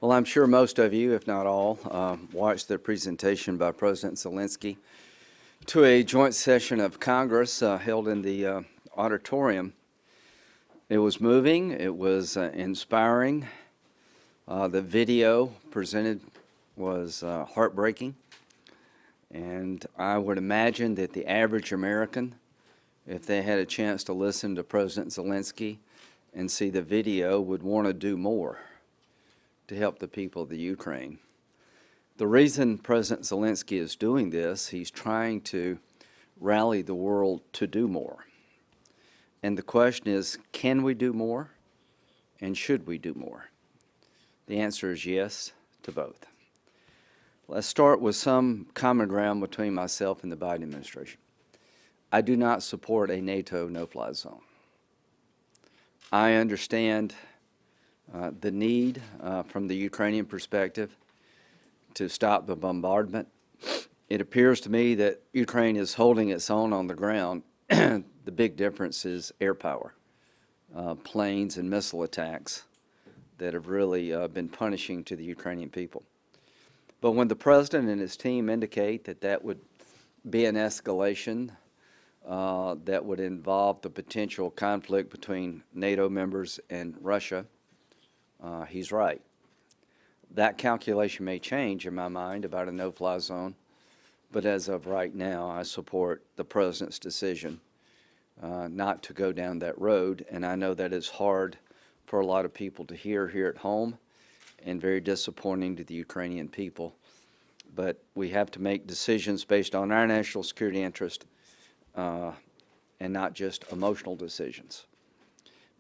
Well, I'm sure most of you, if not all, watched the presentation by President Zelensky to a joint session of Congress held in the auditorium. It was moving, it was inspiring. The video presented was heartbreaking, and I would imagine that the average American, if they had a chance to listen to President Zelensky and see the video, would want to do more to help the people of the Ukraine. The reason President Zelensky is doing this, he's trying to rally the world to do more. And the question is, can we do more, and should we do more? The answer is yes to both. Let's start with some common ground between myself and the Biden administration. I do not support a NATO no-fly zone. I understand the need from the Ukrainian perspective to stop the bombardment. It appears to me that Ukraine is holding its own on the ground. The big difference is air power, planes and missile attacks that have really been punishing to the Ukrainian people. But when the President and his team indicate that that would be an escalation that would involve the potential conflict between NATO members and Russia, he's right. That calculation may change in my mind about a no-fly zone, but as of right now, I support the President's decision not to go down that road, and I know that is hard for a lot of people to hear here at home and very disappointing to the Ukrainian people. But we have to make decisions based on our national security interest and not just emotional decisions.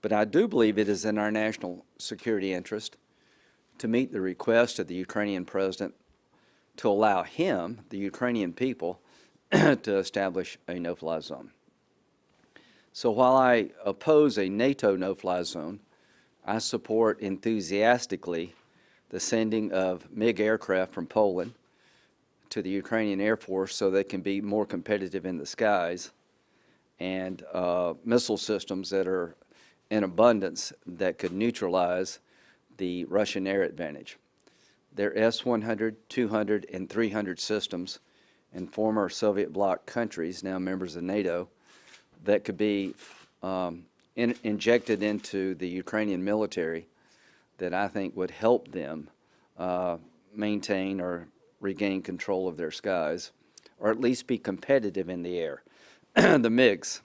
But I do believe it is in our national security interest to meet the request of the Ukrainian president to allow him, the Ukrainian people, to establish a no-fly zone. So while I oppose a NATO no-fly zone, I support enthusiastically the sending of MiG aircraft from Poland to the Ukrainian Air Force so they can be more competitive in the skies, and missile systems that are in abundance that could neutralize the Russian air advantage. They're S-100, 200, and 300 systems in former Soviet bloc countries, now members of NATO, that could be injected into the Ukrainian military that I think would help them maintain or regain control of their skies, or at least be competitive in the air. The MiGs.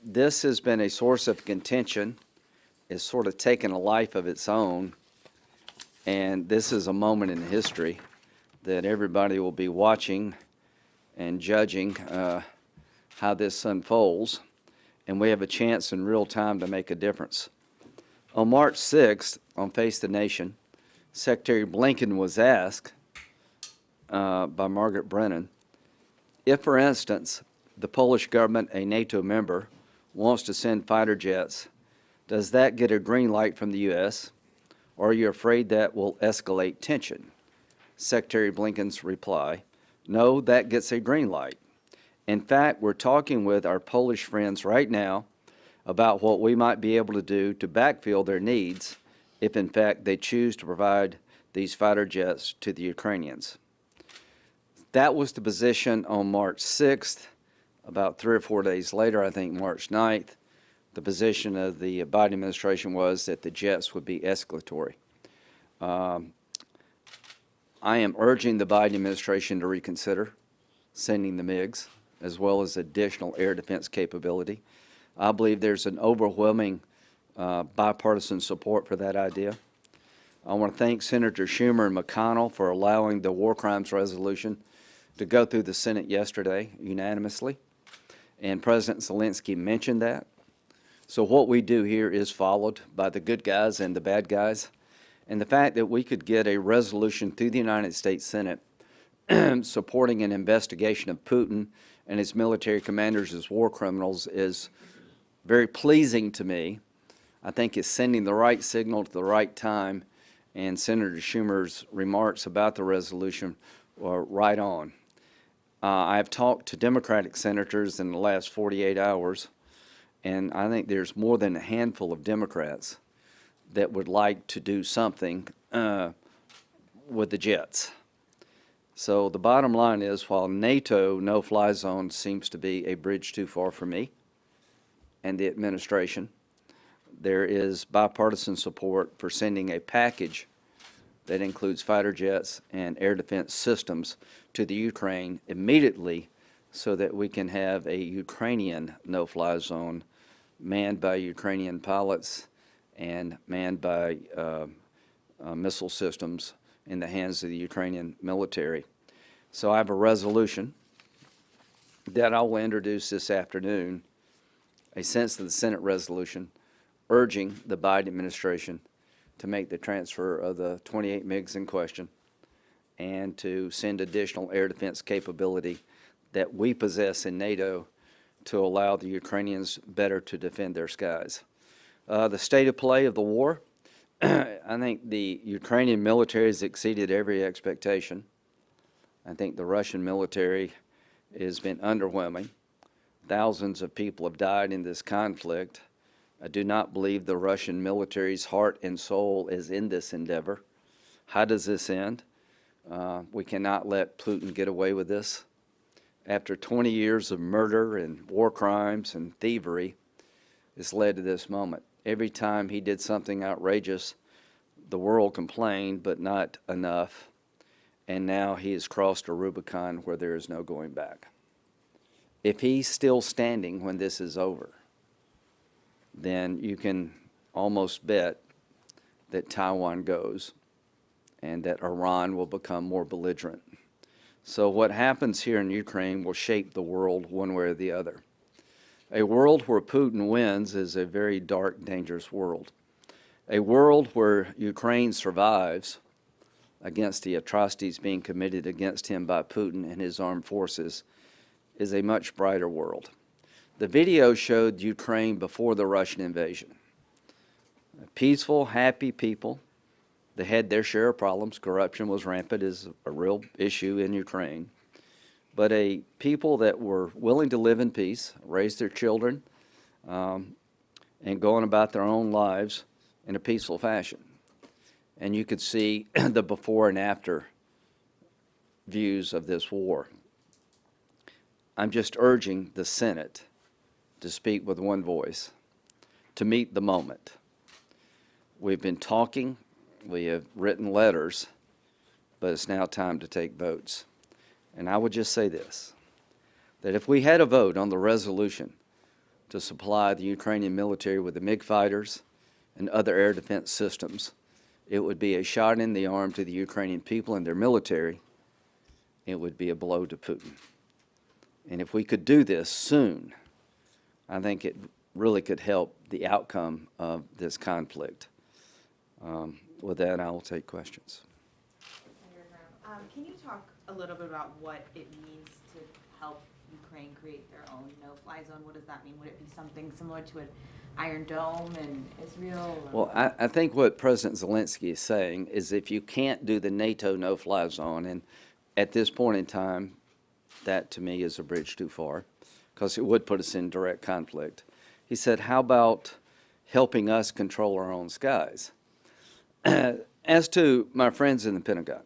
This has been a source of contention. It's sort of taken a life of its own, and this is a moment in history that everybody will be watching and judging how this unfolds, and we have a chance in real time to make a difference. On March 6th, on Face the Nation, Secretary Blinken was asked by Margaret Brennan, if, for instance, the Polish government, a NATO member, wants to send fighter jets, does that get a green light from the U.S., or are you afraid that will escalate tension? Secretary Blinken's reply, no, that gets a green light. In fact, we're talking with our Polish friends right now about what we might be able to do to backfill their needs if, in fact, they choose to provide these fighter jets to the Ukrainians. That was the position on March 6th. About 3 or 4 days later, I think March 9th, the position of the Biden administration was that the jets would be escalatory. I am urging the Biden administration to reconsider sending the MiGs, as well as additional air defense capability. I believe there's an overwhelming bipartisan support for that idea. I want to thank Senator Schumer and McConnell for allowing the war crimes resolution to go through the Senate yesterday unanimously, and President Zelensky mentioned that. So what we do here is followed by the good guys and the bad guys, and the fact that we could get a resolution through the United States Senate supporting an investigation of Putin and his military commanders as war criminals is very pleasing to me. I think it's sending the right signal at the right time, and Senator Schumer's remarks about the resolution are right on. I have talked to Democratic senators in the last 48 hours, and I think there's more than a handful of Democrats that would like to do something with the jets. So the bottom line is, while NATO no-fly zone seems to be a bridge too far for me and the administration, there is bipartisan support for sending a package that includes fighter jets and air defense systems to the Ukraine immediately so that we can have a Ukrainian no-fly zone manned by Ukrainian pilots and manned by missile systems in the hands of the Ukrainian military. So I have a resolution that I will introduce this afternoon, a sense of the Senate resolution urging the Biden administration to make the transfer of the 28 MiGs in question and to send additional air defense capability that we possess in NATO to allow the Ukrainians better to defend their skies. The state of play of the war, I think the Ukrainian military has exceeded every expectation. I think the Russian military has been underwhelming. Thousands of people have died in this conflict. I do not believe the Russian military's heart and soul is in this endeavor. How does this end? We cannot let Putin get away with this. After 20 years of murder and war crimes and thievery, it's led to this moment. Every time he did something outrageous, the world complained, but not enough. And now he has crossed a Rubicon where there is no going back. If he's still standing when this is over, then you can almost bet that Taiwan goes and that Iran will become more belligerent. So what happens here in Ukraine will shape the world one way or the other. A world where Putin wins is a very dark, dangerous world. A world where Ukraine survives against the atrocities being committed against him by Putin and his armed forces is a much brighter world. The video showed Ukraine before the Russian invasion. Peaceful, happy people. They had their share of problems. Corruption was rampant, is a real issue in Ukraine. But a people that were willing to live in peace, raise their children, and go on about their own lives in a peaceful fashion. And you could see the before and after views of this war. I'm just urging the Senate to speak with one voice, to meet the moment. We've been talking, we have written letters, but it's now time to take votes. And I would just say this, that if we had a vote on the resolution to supply the Ukrainian military with the MiG fighters and other air defense systems, it would be a shot in the arm to the Ukrainian people and their military. It would be a blow to Putin. And if we could do this soon, I think it really could help the outcome of this conflict. With that, I will take questions. Senator Graham, can you talk a little bit about what it means to help Ukraine create their own no-fly zone? What does that mean? Would it be something similar to an Iron Dome in Israel? Or? Well, I think what President Zelensky is saying is if you can't do the NATO no-fly zone, and at this point in time, that to me is a bridge too far, because it would put us in direct conflict. He said, how about helping us control our own skies? As to my friends in the Pentagon,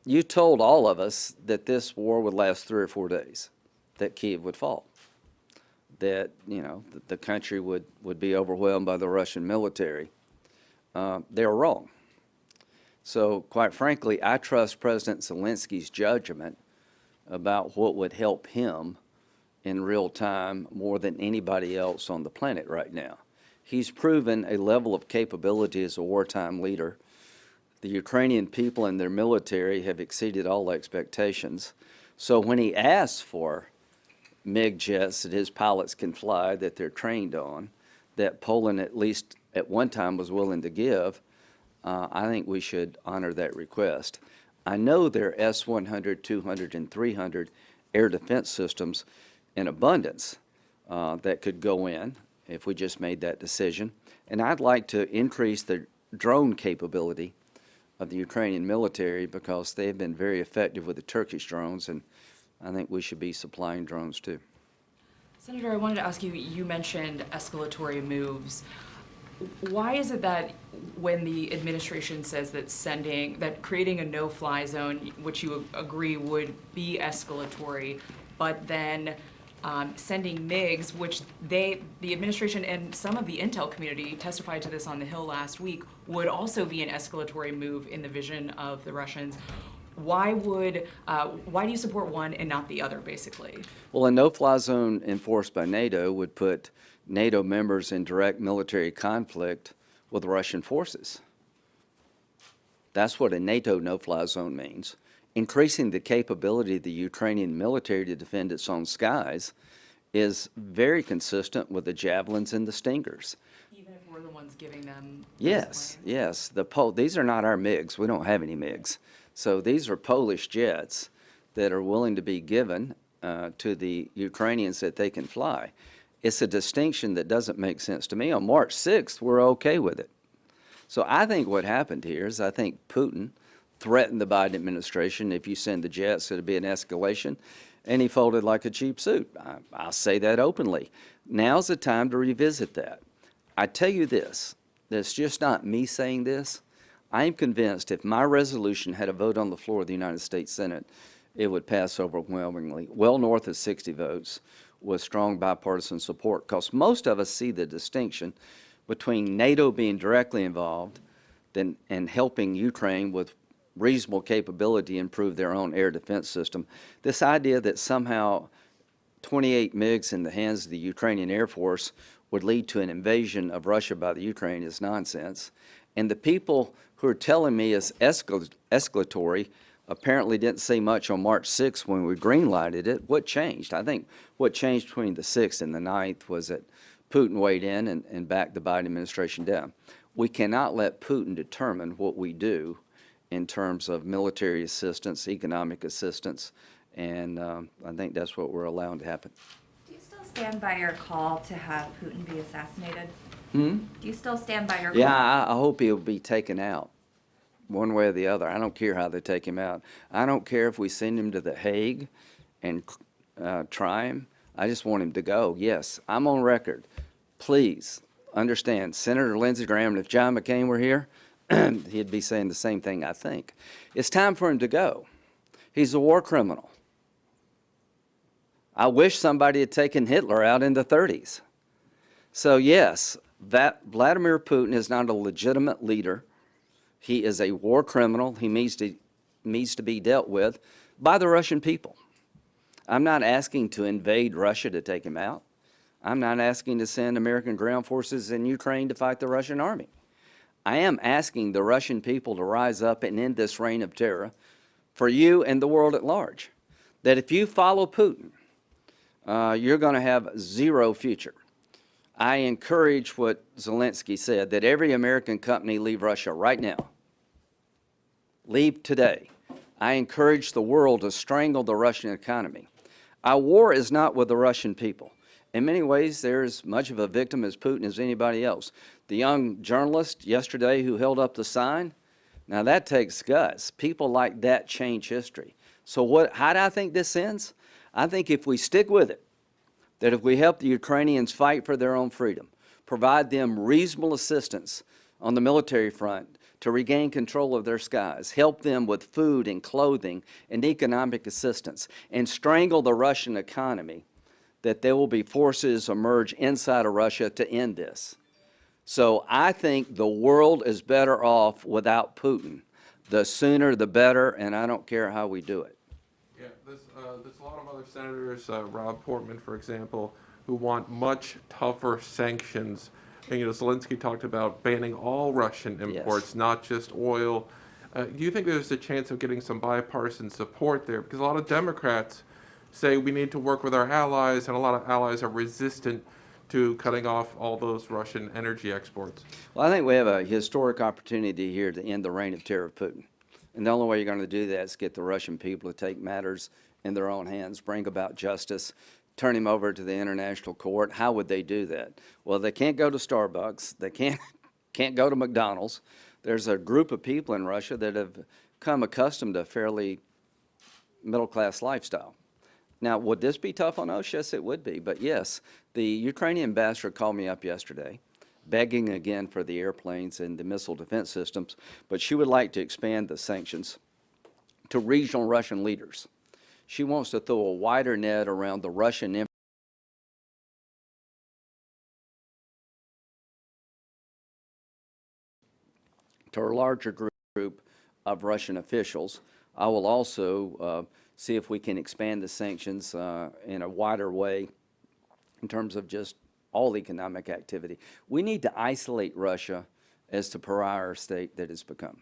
you told all of us that this war would last 3 or 4 days, that Kyiv would fall, that, you know, the country would be overwhelmed by the Russian military. They were wrong. So, quite frankly, I trust President Zelensky's judgment about what would help him in real time more than anybody else on the planet right now. He's proven a level of capability as a wartime leader. The Ukrainian people and their military have exceeded all expectations. So when he asks for MiG jets that his pilots can fly, that they're trained on, that Poland at least at one time was willing to give, I think we should honor that request. I know there are S-100, 200, and 300 air defense systems in abundance that could go in if we just made that decision. And I'd like to increase the drone capability of the Ukrainian military because they've been very effective with the Turkish drones, and I think we should be supplying drones too. Senator, I wanted to ask you, you mentioned escalatory moves. Why is it that when the administration says that creating a no-fly zone, which you agree would be escalatory, but then sending MiGs, which the administration and some of the intel community testified to this on the Hill last week, would also be an escalatory move in the vision of the Russians? Why do you support one and not the other, basically? Well, a no-fly zone enforced by NATO would put NATO members in direct military conflict with Russian forces. That's what a NATO no-fly zone means. Increasing the capability of the Ukrainian military to defend its own skies is very consistent with the Javelins and the Stingers. Even if we're the ones giving them Yes, those planes? yes. These are not our MiGs. We don't have any MiGs. So these are Polish jets that are willing to be given to the Ukrainians that they can fly. It's a distinction that doesn't make sense to me. On March 6th, we're okay with it. So I think what happened here is I think Putin threatened the Biden administration, if you send the jets, it'll be an escalation, and he folded like a cheap suit. I'll say that openly. Now's the time to revisit that. I tell you this, it's just not me saying this. I am convinced if my resolution had a vote on the floor of the United States Senate, it would pass overwhelmingly, well north of 60 votes, with strong bipartisan support, because most of us see the distinction between NATO being directly involved and helping Ukraine with reasonable capability improve their own air defense system. This idea that somehow 28 MiGs in the hands of the Ukrainian Air Force would lead to an invasion of Russia by the Ukraine is nonsense. And the people who are telling me it's escalatory apparently didn't say much on March 6th when we green-lighted it. What changed? I think what changed between the 6th and the 9th was that Putin weighed in and backed the Biden administration down. We cannot let Putin determine what we do in terms of military assistance, economic assistance, and I think that's what we're allowing to happen. Do you still stand by your call to have Putin be assassinated? Hmm? Do you still stand by your call? Yeah, I hope he'll be taken out, one way or the other. I don't care how they take him out. I don't care if we send him to The Hague and try him. I just want him to go. Yes, I'm on record. Please understand, Senator Lindsey Graham, and if John McCain were here, he'd be saying the same thing, I think. It's time for him to go. He's a war criminal. I wish somebody had taken Hitler out in the 30s. So yes, Vladimir Putin is not a legitimate leader. He is a war criminal. He needs to be dealt with by the Russian people. I'm not asking to invade Russia to take him out. I'm not asking to send American ground forces in Ukraine to fight the Russian army. I am asking the Russian people to rise up and end this reign of terror for you and the world at large. That if you follow Putin, you're going to have zero future. I encourage what Zelensky said, that every American company leave Russia right now. Leave today. I encourage the world to strangle the Russian economy. Our war is not with the Russian people. In many ways, they're as much of a victim as Putin as anybody else. The young journalist yesterday who held up the sign, now that takes guts. People like that change history. So how do I think this ends? I think if we stick with it, that if we help the Ukrainians fight for their own freedom, provide them reasonable assistance on the military front to regain control of their skies, help them with food and clothing and economic assistance, and strangle the Russian economy, that there will be forces emerge inside of Russia to end this. So I think the world is better off without Putin. The sooner the better, and I don't care how we do it. Yeah, there's a lot of other senators, Rob Portman, for example, who want much tougher sanctions. And, Zelensky talked about banning all Russian imports, Yes. not just oil. Do you think there's a chance of getting some bipartisan support there? Because a lot of Democrats say we need to work with our allies, and a lot of allies are resistant to cutting off all those Russian energy exports. Well, I think we have a historic opportunity here to end the reign of terror of Putin. And the only way you're going to do that is get the Russian people to take matters in their own hands, bring about justice, turn him over to the international court. How would they do that? Well, they can't go to Starbucks. They can't go to McDonald's. There's a group of people in Russia that have become accustomed to a fairly middle-class lifestyle. Now, would this be tough on us? Yes, it would be. But yes, the Ukrainian ambassador called me up yesterday, begging again for the airplanes and the missile defense systems, but she would like to expand the sanctions to regional Russian leaders. She wants to throw a wider net around the Russian to a larger group of Russian officials. I will also see if we can expand the sanctions in a wider way in terms of just all economic activity. We need to isolate Russia as the pariah state that it's become.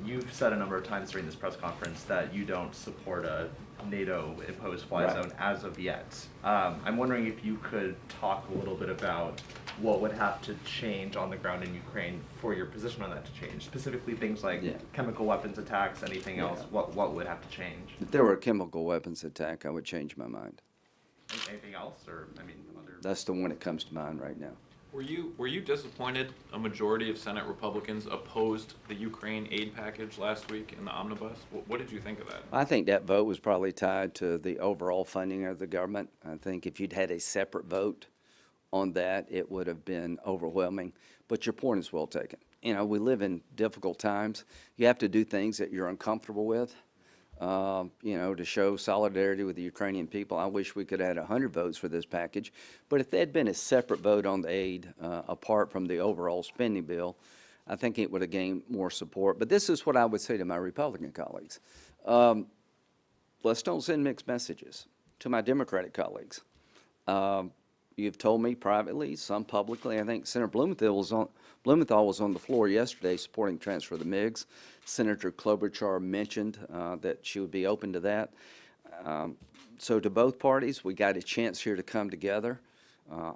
You've said a number of times during this press conference that you don't support a NATO-imposed fly Right. zone as of yet. I'm wondering if you could talk a little bit about what would have to change on the ground in Ukraine for your position on that to change, specifically things like Yeah. chemical weapons attacks, anything else. Yeah. What would have to change? If there were a chemical weapons attack, I would change my mind. Anything else, or I mean, other? That's the one that comes to mind right now. Were you disappointed a majority of Senate Republicans opposed the Ukraine aid package last week in the omnibus? What did you think of that? I think that vote was probably tied to the overall funding of the government. I think if you'd had a separate vote on that, it would have been overwhelming. But your point is well taken. You know, we live in difficult times. You have to do things that you're uncomfortable with, you know, to show solidarity with the Ukrainian people. I wish we could have had 100 votes for this package. But if there had been a separate vote on the aid, apart from the overall spending bill, I think it would have gained more support. But this is what I would say to my Republican colleagues. Let's don't send mixed messages. To my Democratic colleagues, you've told me privately, some publicly. I think Senator Blumenthal was on the floor yesterday supporting transfer of the MiGs. Senator Klobuchar mentioned that she would be open to that. So to both parties, we got a chance here to come together.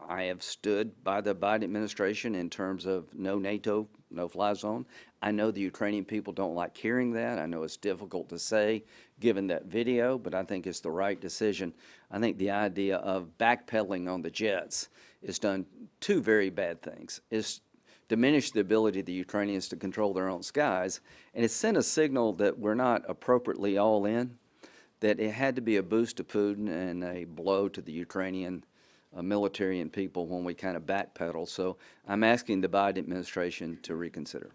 I have stood by the Biden administration in terms of no NATO, no-fly zone. I know the Ukrainian people don't like hearing that. I know it's difficult to say given that video, but I think it's the right decision. I think the idea of backpedaling on the jets has done two very bad things. It's diminished the ability of the Ukrainians to control their own skies, and it's sent a signal that we're not appropriately all in, that it had to be a boost to Putin and a blow to the Ukrainian military and people when we kind of backpedal. So I'm asking the Biden administration to reconsider.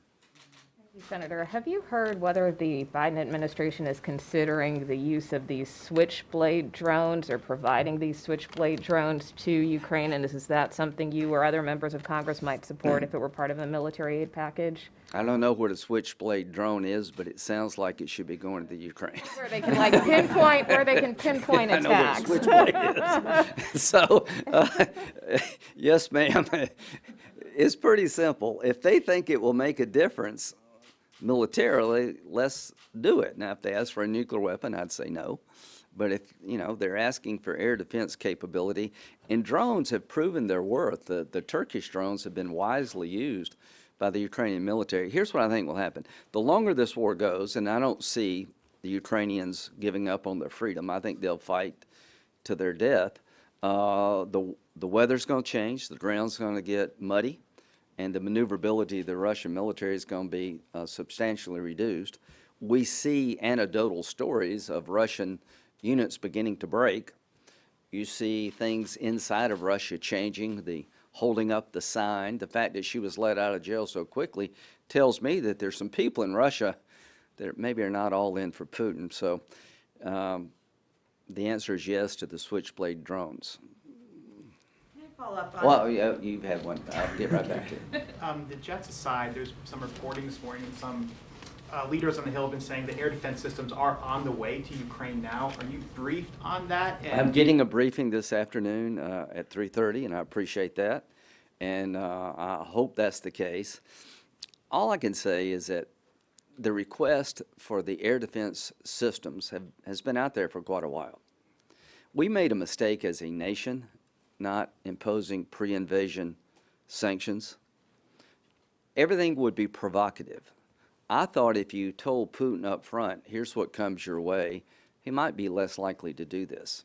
Senator, have you heard whether the Biden administration is considering the use of these switchblade drones or providing these switchblade drones to Ukraine? And is that something you or other members of Congress might support if it were part of a military aid package? I don't know what a switchblade drone is, but it sounds like it should be going to the Ukraine. Where they can pinpoint I know what a attacks. switchblade is. So, yes, ma'am. It's pretty simple. If they think it will make a difference militarily, let's do it. Now, if they ask for a nuclear weapon, I'd say no. But if, you know, they're asking for air defense capability, and drones have proven their worth. The Turkish drones have been wisely used by the Ukrainian military. Here's what I think will happen. The longer this war goes, and I don't see the Ukrainians giving up on their freedom, I think they'll fight to their death. The weather's going to change, the ground's going to get muddy, and the maneuverability of the Russian military is going to be substantially reduced. We see anecdotal stories of Russian units beginning to break. You see things inside of Russia changing, the holding up the sign. The fact that she was let out of jail so quickly tells me that there's some people in Russia that maybe are not all in for Putin. So the answer is yes to the switchblade drones. Can I follow up on? Well, yeah, you've had one. I'll get right back to it. The jets aside, there's some reporting this morning, and some leaders on the Hill have been saying that air defense systems are on the way to Ukraine now. Are you briefed on that? I'm getting a briefing this afternoon at 3:30, and I appreciate that, and I hope that's the case. All I can say is that the request for the air defense systems has been out there for quite a while. We made a mistake as a nation not imposing pre-invasion sanctions. Everything would be provocative. I thought if you told Putin up front, here's what comes your way, he might be less likely to do this.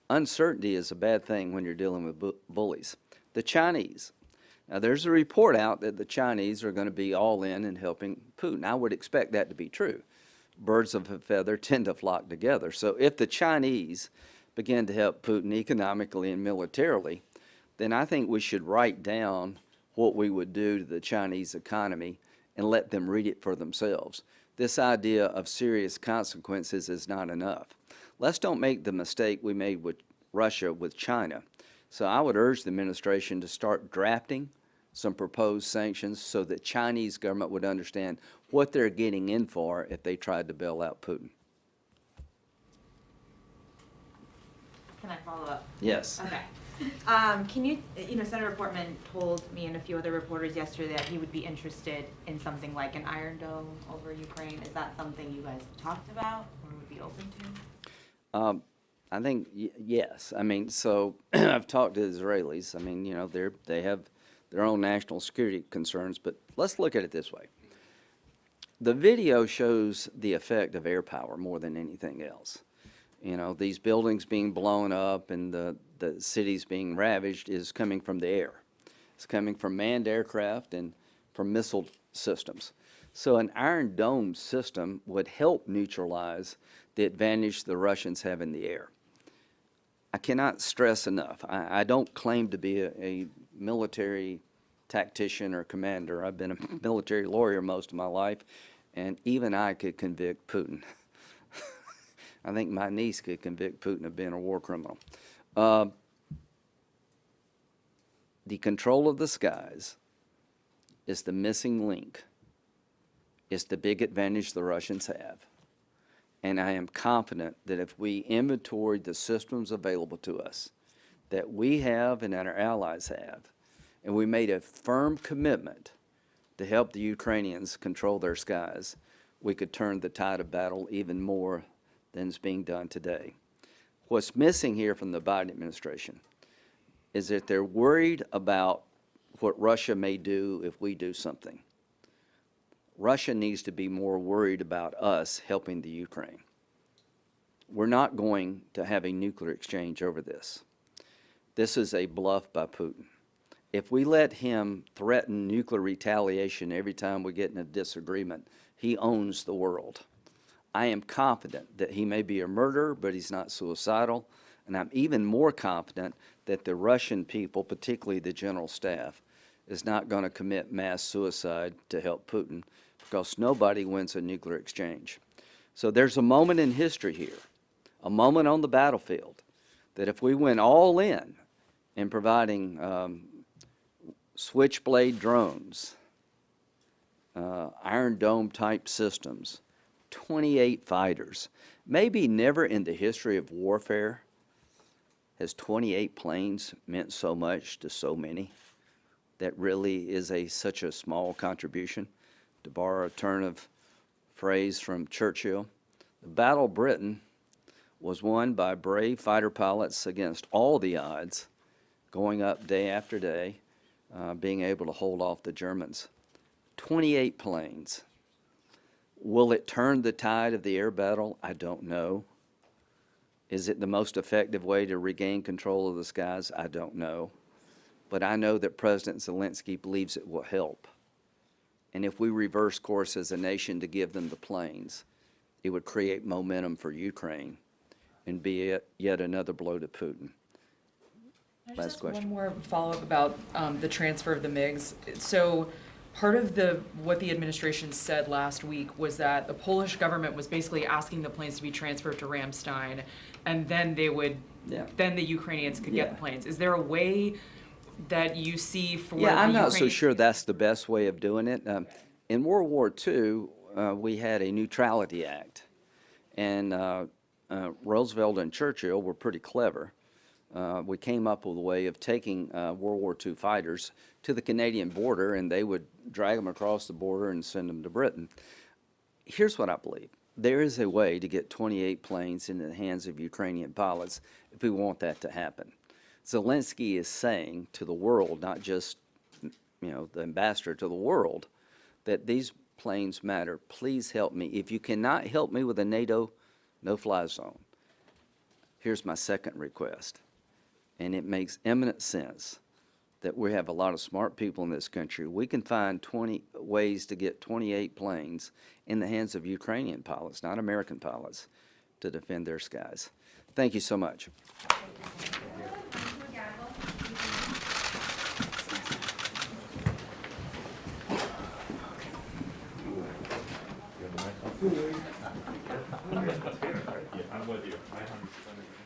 Uncertainty is a bad thing when you're dealing with bullies. The Chinese. Now, there's a report out that the Chinese are going to be all in helping Putin. I would expect that to be true. Birds of a feather tend to flock together. So if the Chinese begin to help Putin economically and militarily, then I think we should write down what we would do to the Chinese economy and let them read it for themselves. This idea of serious consequences is not enough. Let's don't make the mistake we made with Russia with China. So I would urge the administration to start drafting some proposed sanctions so that Chinese government would understand what they're getting in for if they tried to bail out Putin. Can I follow up? Yes. Okay. Can you, Senator Portman told me and a few other reporters yesterday that he would be interested in something like an Iron Dome over Ukraine. Is that something you guys talked about or would be open to? I think yes. I mean, so I've talked to the Israelis. I mean, they have their own national security concerns, but let's look at it this way. The video shows the effect of air power more than anything else. These buildings being blown up and the cities being ravaged is coming from the air. It's coming from manned aircraft and from missile systems. So an Iron Dome system would help neutralize the advantage the Russians have in the air. I cannot stress enough, I don't claim to be a military tactician or commander. I've been a military lawyer most of my life, and even I could convict Putin. I think my niece could convict Putin of being a war criminal. The control of the skies is the missing link. It's the big advantage the Russians have. And I am confident that if we inventoried the systems available to us, that we have and that our allies have, and we made a firm commitment to help the Ukrainians control their skies, we could turn the tide of battle even more than is being done today. What's missing here from the Biden administration is that they're worried about what Russia may do if we do something. Russia needs to be more worried about us helping the Ukraine. We're not going to have a nuclear exchange over this. This is a bluff by Putin. If we let him threaten nuclear retaliation every time we get in a disagreement, he owns the world. I am confident that he may be a murderer, but he's not suicidal. And I'm even more confident that the Russian people, particularly the general staff, is not going to commit mass suicide to help Putin, because nobody wins a nuclear exchange. So there's a moment in history here, a moment on the battlefield, that if we went all in providing switchblade drones, Iron Dome type systems, 28 fighters, maybe never in the history of warfare has 28 planes meant so much to so many. That really is such a small contribution. To borrow a turn of phrase from Churchill, the Battle of Britain was won by brave fighter pilots against all the odds, going up day after day, being able to hold off the Germans. 28 planes. Will it turn the tide of the air battle? I don't know. Is it the most effective way to regain control of the skies? I don't know. But I know that President Zelensky believes it will help. And if we reverse course as a nation to give them the planes, it would create momentum for Ukraine and be yet another blow to Putin. Last question. One more follow-up about the transfer of the MiGs. So part of what the administration said last week was that the Polish government was basically asking the planes to be transferred to Ramstein, and then then the Ukrainians could get the planes. Is there a way that you see for Yeah, I'm not so Ukrainian- sure that's the best way of doing it. In World War II, we had a Neutrality Act, and Roosevelt and Churchill were pretty clever. We came up with a way of taking World War II fighters to the Canadian border, and they would drag them across the border and send them to Britain. Here's what I believe. There is a way to get 28 planes into the hands of Ukrainian pilots if we want that to happen. Zelensky is saying to the world, not just the ambassador to the world, that these planes matter. Please help me. If you cannot help me with a NATO no-fly zone, here's my second request. And it makes eminent sense that we have a lot of smart people in this country. We can find 20 ways to get 28 planes in the hands of Ukrainian pilots, not American pilots, to defend their skies. Thank you so much. I'm with you. I understand.